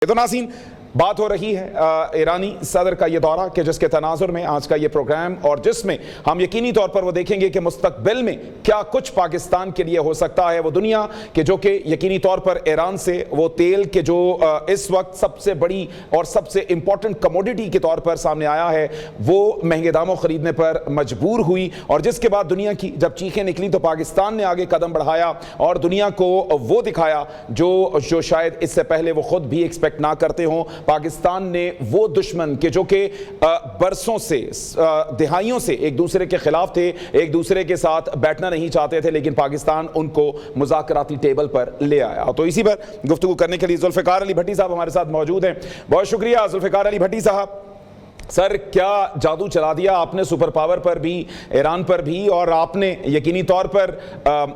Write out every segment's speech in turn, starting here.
तो नाज़रीन, बात हो रही है ईरानी सदर का ये दौरा कि जिसके तनाजुर में आज का ये प्रोग्राम और जिसमें हम यकीनी तौर पर वो देखेंगे कि मुस्तकबिल में क्या कुछ पाकिस्तान के लिए हो सकता है। वो दुनिया के जो कि यकीनी तौर पर ईरान से वो तेल के जो इस वक्त सबसे बड़ी और सबसे इंपॉर्टेंट कमोडिटी के तौर पर सामने आया है, वो महंगे दामों खरीदने पर मजबूर हुई और जिसके बाद दुनिया की जब चीखें निकली तो पाकिस्तान ने आगे कदम बढ़ाया और दुनिया को वो दिखाया जो शायद इससे पहले वो खुद भी एक्सपेक्ट ना करते हों। पाकिस्तान ने वो दुश्मन के जो कि बरसों से दिहाइयों से एक दूसरे के खिलाफ थे, एक दूसरे के साथ बैठना नहीं चाहते थे, लेकिन पाकिस्तान उनको मुज़ाकराती टेबल पर ले आया। तो इसी पर गुफ्तगू करने के लिए जुल्फ़िकार अली भट्टी साहब हमारे साथ मौजूद हैं। बहुत शुक्रिया जुल्फ़िकार अली भट्टी साहब। सर, क्या जादू चला दिया आपने सुपर पावर पर भी, ईरान पर भी, और आपने यकीनी तौर पर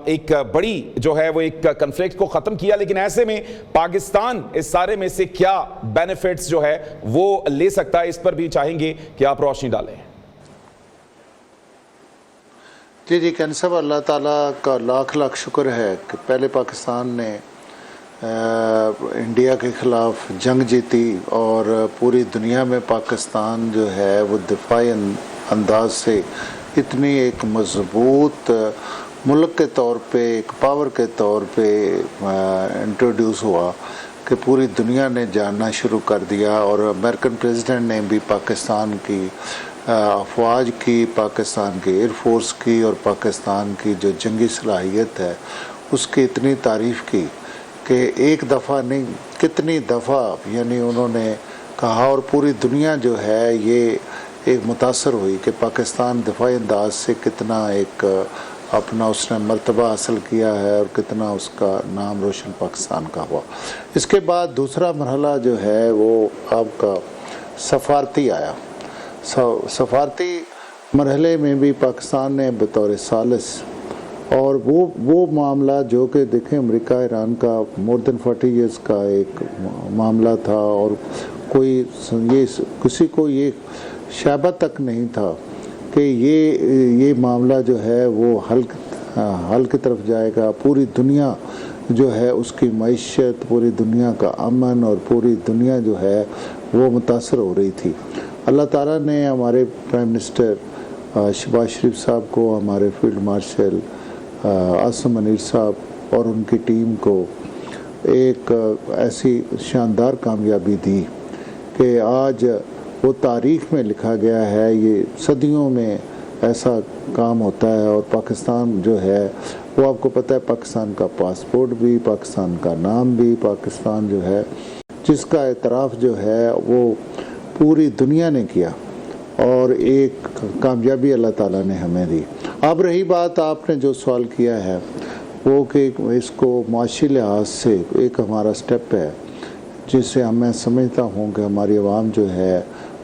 एक बड़ी जो है वो एक कन्फ्लिक्ट को ख़त्म किया, लेकिन ऐसे में पाकिस्तान इस सारे में से क्या बेनिफिट्स जो है वो ले सकता है, इस पर भी चाहेंगे कि आप रोशनी डालें। जी कैन साहब, अल्लाह ताला का लाख लाख शुक्र है कि पहले पाकिस्तान ने इंडिया के ख़िलाफ़ जंग जीती और पूरी दुनिया में पाकिस्तान जो है वो दिफाई अंदाज से इतनी एक मज़बूत मुल्क के तौर पे, एक पावर के तौर पे इंट्रोड्यूस हुआ कि पूरी दुनिया ने जानना शुरू कर दिया। और अमेरिकन प्रेसिडेंट ने भी पाकिस्तान की अफवाज की, पाकिस्तान की एयरफोर्स की और पाकिस्तान की जो जंगी सलाहियत है उसकी इतनी तारीफ़ की कि एक दफ़ा नहीं कितनी दफ़ा यानी उन्होंने कहा और पूरी दुनिया जो है ये एक मुतासर हुई कि पाकिस्तान दिफाई अंदाज से कितना एक अपना उसने मर्तबा हासिल किया है और कितना उसका नाम रोशन पाकिस्तान का हुआ। इसके बाद दूसरा मरहला जो है वो आपका सफारती आया। सफारती मरहले में भी पाकिस्तान ने बतौर सालिस और वो मामला जो कि देखें अमेरिका ईरान का मोर देन 40 ईयर्स का एक मामला था और कोई ये किसी को ये शाबा तक नहीं था कि ये मामला जो है वो हल की तरफ जाएगा। पूरी दुनिया जो है उसकी मईशत, पूरी दुनिया का अमन और पूरी दुनिया जो है वो मुतासर हो रही थी। अल्लाह ताला ने हमारे प्राइम मिनिस्टर शहबाज शरीफ साहब को, हमारे फील्ड मार्शल आसिम मुनीर साहब और उनकी टीम को एक ऐसी शानदार कामयाबी दी कि आज वो तारीख़ में लिखा गया है। ये सदियों में ऐसा काम होता है और पाकिस्तान जो है वो आपको पता है, पाकिस्तान का पासपोर्ट भी, पाकिस्तान का नाम भी, पाकिस्तान जो है जिसका एतराफ़ जो है वो पूरी दुनिया ने किया और एक कामयाबी अल्लाह ताला ने हमें दी। अब रही बात आपने जो सवाल किया है वो कि इसको माशी लिहाज से एक हमारा स्टेप है जिससे मैं समझता हूँ कि हमारी आवाम जो है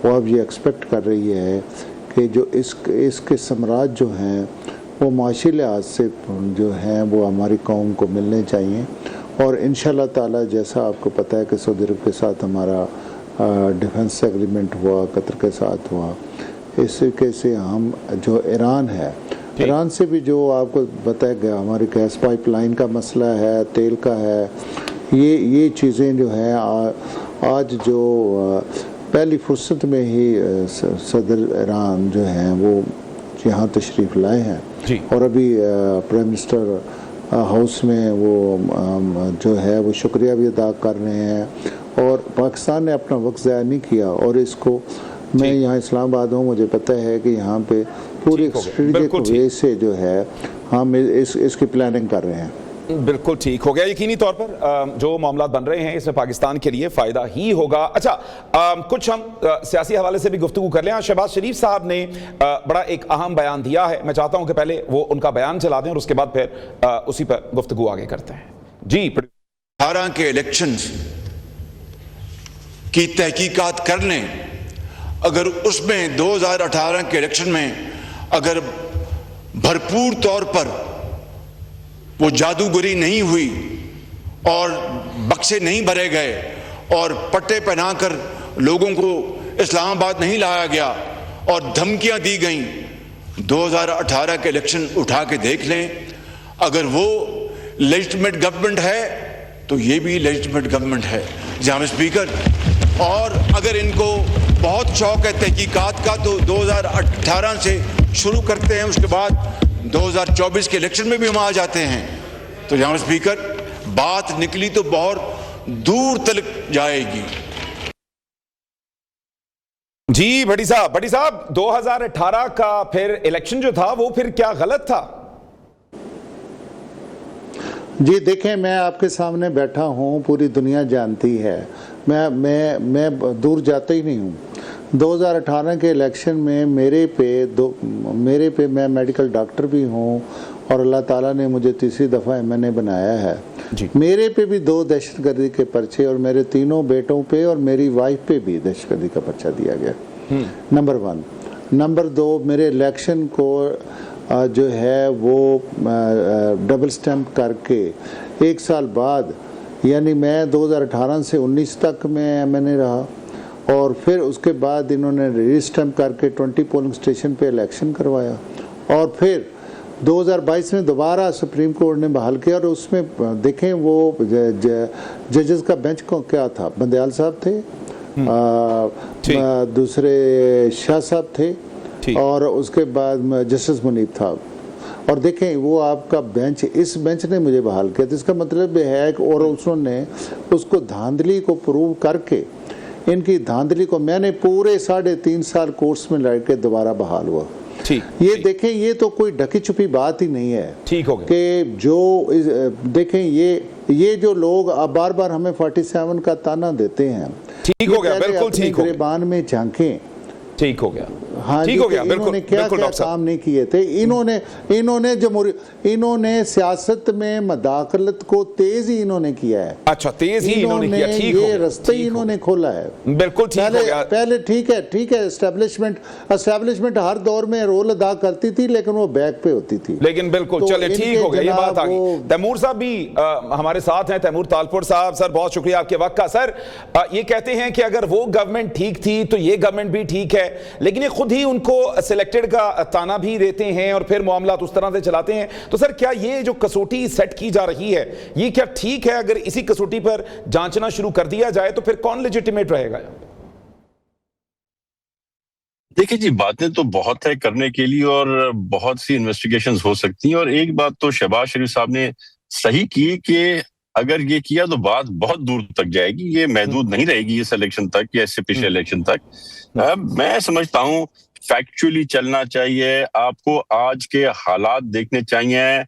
वो अब ये एक्सपेक्ट कर रही है कि जो इसके समराज जो हैं वो माशी लिहाज से जो हैं वो हमारी कौम को मिलने चाहिए। और इंशाल्लाह ताला जैसा आपको पता है कि सऊदी अरब के साथ हमारा डिफेंस एग्रीमेंट हुआ, कतर के साथ हुआ, इस तरीके से हम जो ईरान है, ईरान से भी जो आपको बताया गया हमारी गैस पाइपलाइन का मसला है, तेल का है, ये चीज़ें जो है आज जो पहली फुर्सत में ही सदर ईरान जो हैं वो यहाँ तशरीफ़ लाए हैं और अभी प्राइम मिनिस्टर हाउस में वो जो है वो शुक्रिया भी अदा कर रहे हैं। और पाकिस्तान ने अपना वक्त ज़ाया नहीं किया और इसको मैं यहाँ इस्लामाबाद हूँ, मुझे पता है कि यहाँ पे पूरी स्ट्रेटेजिक वे से जो है हम इसकी प्लानिंग कर रहे हैं। बिल्कुल ठीक हो गया। यकीनी तौर पर जो मामला बन रहे हैं इसमें पाकिस्तान के लिए फ़ायदा ही होगा। अच्छा, कुछ हम सियासी हवाले से भी गुफ्तगू कर लें। शहबाज शरीफ साहब ने बड़ा एक अहम बयान दिया है, मैं चाहता हूं कि पहले वो उनका बयान चला दें और उसके बाद फिर उसी पर गुफ्तगू आगे करते हैं। जी, 18 के इलेक्शन की तहकीकात कर लें, अगर उसमें 2018 के इलेक्शन में अगर भरपूर तौर पर वो जादूगरी नहीं हुई और बक्से नहीं भरे गए और पट्टे पहनाकर लोगों को इस्लामाबाद नहीं लाया गया और धमकियां दी गईं, 2018 के इलेक्शन उठा के देख लें। अगर वो लेजिटिमेट गवर्नमेंट है तो ये भी लेजिटिमेट गवर्नमेंट है। जनाब स्पीकर, और अगर इनको बहुत शौक है तहकीकात का तो 2018 से शुरू करते हैं, उसके बाद 2024 के इलेक्शन में भी हम आ जाते हैं। तो जनाब स्पीकर, बात निकली तो बहुत दूर तक जाएगी। जी भट्टी साहब 2018 का फिर इलेक्शन जो था वो फिर क्या गलत था? जी देखें, मैं आपके सामने बैठा हूँ, पूरी दुनिया जानती है, मैं दूर जाता ही नहीं हूँ। 2018 के इलेक्शन में मेरे पे मैं मेडिकल डॉक्टर भी हूँ और अल्लाह ताला ने मुझे तीसरी दफ़ा एमएनए बनाया है। मेरे पे भी 2 दहशतगर्दी के पर्चे और मेरे 3 बेटों पे और मेरी वाइफ पे भी दहशतगर्दी का पर्चा दिया गया। नंबर 1। नंबर 2, मेरे इलेक्शन को जो है वो डबल स्टैम्प करके 1 साल बाद, यानी मैं 2018 से 19 तक मैं एमएनए रहा और फिर उसके बाद इन्होंने रीस्टैम्प करके 20 पोलिंग स्टेशन पे इलेक्शन करवाया और फिर 2022 में दोबारा सुप्रीम कोर्ट ने बहाल किया और उसमें देखें वो जजेस का बेंच को क्या था, बंदयाल साहब थे, दूसरे शाह साहब थे और उसके बाद जस्टिस मुनीब था। और देखें वो आपका बेंच, इस बेंच ने मुझे बहाल किया, तो इसका मतलब है कि और उसने उसको धांधली को प्रूव करके, इनकी धांधली को मैंने पूरे 3.5 साल कोर्स में लड़ के दोबारा बहाल हुआ। ये देखें, ये तो कोई ढकी छुपी बात ही नहीं है। ठीक हो गया कि जो देखें ये जो लोग अब बार बार हमें 47 का ताना देते हैं, ठीक हो गया, बिल्कुल ठीक हो गया, गिरबान में झांकें। ठीक हो गया, हाँ, ठीक हो गया, बिल्कुल। इन्होंने क्या काम नहीं किए थे। इन्होंने सियासत में मदाखलत को तेज ही इन्होंने किया है। अच्छा, तेज ही इन्होंने किया, ठीक ये रास्ता ही इन्होंने खोला है। बिल्कुल ठीक हो गया। पहले ठीक है, एस्टेब्लिशमेंट हर दौर में रोल अदा करती थी, लेकिन वो बैक पे होती थी। लेकिन बिल्कुल, चलिए ठीक हो गया, ये बात आ गई। तैमूर साहब भी हमारे साथ हैं, तैमूर तालपुर साहब। सर बहुत शुक्रिया आपके वक्त का। सर ये कहते हैं कि अगर वो गवर्नमेंट ठीक थी तो ये गवर्नमेंट भी ठीक है, लेकिन ये खुद ही उनको सिलेक्टेड का ताना भी देते हैं और फिर मामला उस तरह से चलाते हैं। तो सर क्या ये जो कसौटी सेट की जा रही है, ये क्या ठीक है? अगर इसी कसौटी पर जांचना शुरू कर दिया जाए तो फिर कौन लेजिटिमेट रहेगा? देखिए जी, बातें तो बहुत है करने के लिए और बहुत सी इन्वेस्टिगेशंस हो सकती हैं, और एक बात तो शहबाज शरीफ साहब ने सही की कि अगर ये किया तो बात बहुत दूर तक जाएगी, ये महदूद नहीं रहेगी इस इलेक्शन तक या इससे पिछले इलेक्शन तक। मैं समझता हूँ फैक्चुअली चलना चाहिए, आपको आज के हालात देखने चाहिए,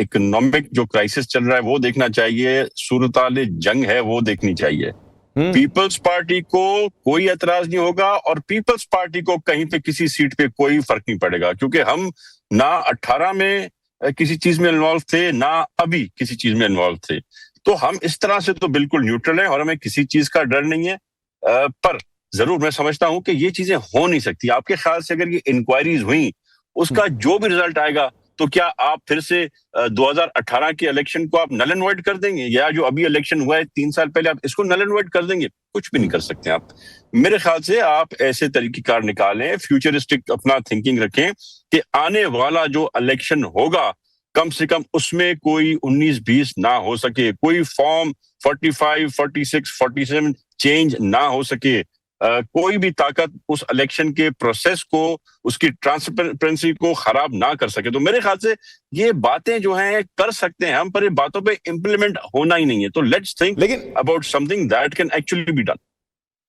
इकोनॉमिक जो क्राइसिस चल रहा है वो देखना चाहिए, सूरताल जंग है वो देखनी चाहिए। पीपल्स पार्टी को कोई एतराज नहीं होगा और पीपल्स पार्टी को कहीं पे किसी सीट पे कोई फर्क नहीं पड़ेगा, क्योंकि हम ना 18 में किसी चीज में इन्वॉल्व थे, ना अभी किसी चीज में इन्वॉल्व थे, तो हम इस तरह से तो बिल्कुल न्यूट्रल हैं और हमें किसी चीज का डर नहीं है। पर जरूर मैं समझता हूं कि ये चीजें हो नहीं सकती। आपके ख्याल से अगर ये इंक्वायरीज हुई, उसका जो भी रिजल्ट आएगा, तो क्या आप फिर से 2018 के इलेक्शन को आप नल एंड वॉइड कर देंगे, या जो अभी इलेक्शन हुआ है 3 साल पहले आप इसको नल एंड वॉइड कर देंगे? कुछ भी नहीं कर सकते आप। मेरे ख्याल से आप ऐसे तरीकेकार निकालें, फ्यूचरिस्टिक अपना थिंकिंग रखें कि आने वाला जो इलेक्शन होगा कम से कम उसमें कोई 19-20 ना हो सके, कोई फॉर्म 45, 46, 47 चेंज ना हो सके, कोई भी ताकत उस इलेक्शन के प्रोसेस को, उसकी ट्रांसपेरेंसी को खराब ना कर सके। तो मेरे ख्याल से ये बातें जो हैं कर सकते हैं हम, पर ये बातों पे इंप्लीमेंट होना ही नहीं है। तो let's think about something that can actually be done.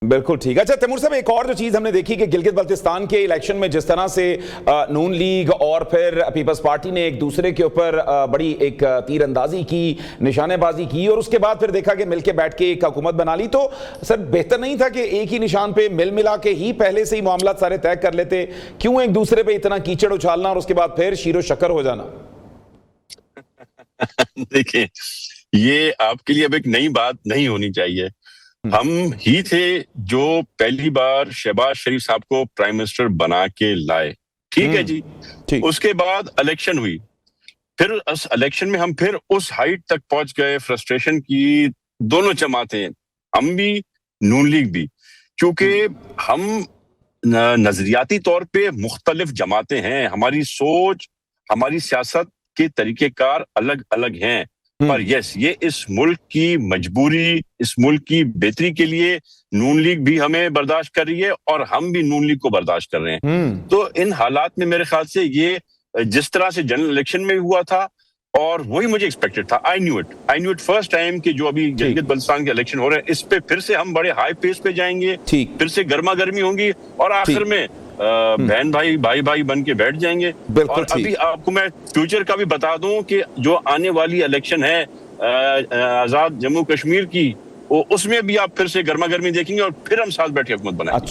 बिल्कुल ठीक है। अच्छा तैमूर साहब, एक और जो चीज हमने देखी कि गिलगित बल्तिस्तान के इलेक्शन में जिस तरह से नून लीग और फिर पीपल्स पार्टी ने एक दूसरे के ऊपर बड़ी एक तीरंदाजी की, निशानेबाजी की और उसके बाद फिर देखा कि मिलके बैठ के एक हुकूमत बना ली, तो सर बेहतर नहीं था कि एक ही निशान पे मिल मिला के ही पहले से ही मामला सारे तय कर लेते? क्यों एक दूसरे पे इतना कीचड़ उछालना और उसके बाद फिर शीरो शक्कर हो जाना? देखिए, ये आपके लिए अब एक नई बात नहीं होनी चाहिए। हम ही थे जो पहली बार शहबाज शरीफ साहब को प्राइम मिनिस्टर बना के लाए, ठीक है जी। उसके बाद इलेक्शन हुई, फिर उस इलेक्शन में हम फिर उस हाइट तक पहुंच गए, फ्रस्ट्रेशन की दोनों जमातें, हम भी नून लीग भी, क्योंकि हम नजरियाती तौर पे मुख्तलिफ जमातें हैं, हमारी सोच, हमारी सियासत के तरीकेकार अलग अलग हैं। पर यस, ये इस मुल्क की मजबूरी, इस मुल्क की बेहतरी के लिए नून लीग भी हमें बर्दाश्त कर रही है और हम भी नून लीग को बर्दाश्त कर रहे हैं। तो इन हालात में मेरे ख्याल से ये जिस तरह से जनरल इलेक्शन में हुआ था और वही मुझे एक्सपेक्टेड था। I knew it first time कि जो अभी गिलगित बल्तिस्तान के इलेक्शन हो रहे हैं, इस पे फिर से हम बड़े हाई पेस पे जाएंगे, फिर से गर्मा गर्मी होंगी और आखिर में बहन भाई भाई भाई बन के बैठ जाएंगे। और अभी आपको मैं फ्यूचर का भी बता दूं कि जो आने वाली इलेक्शन है आजाद जम्मू कश्मीर की, उसमें भी आप फिर से गर्मा गर्मी देखेंगे और फिर हम साथ बैठ के हुकूमत बनाएंगे।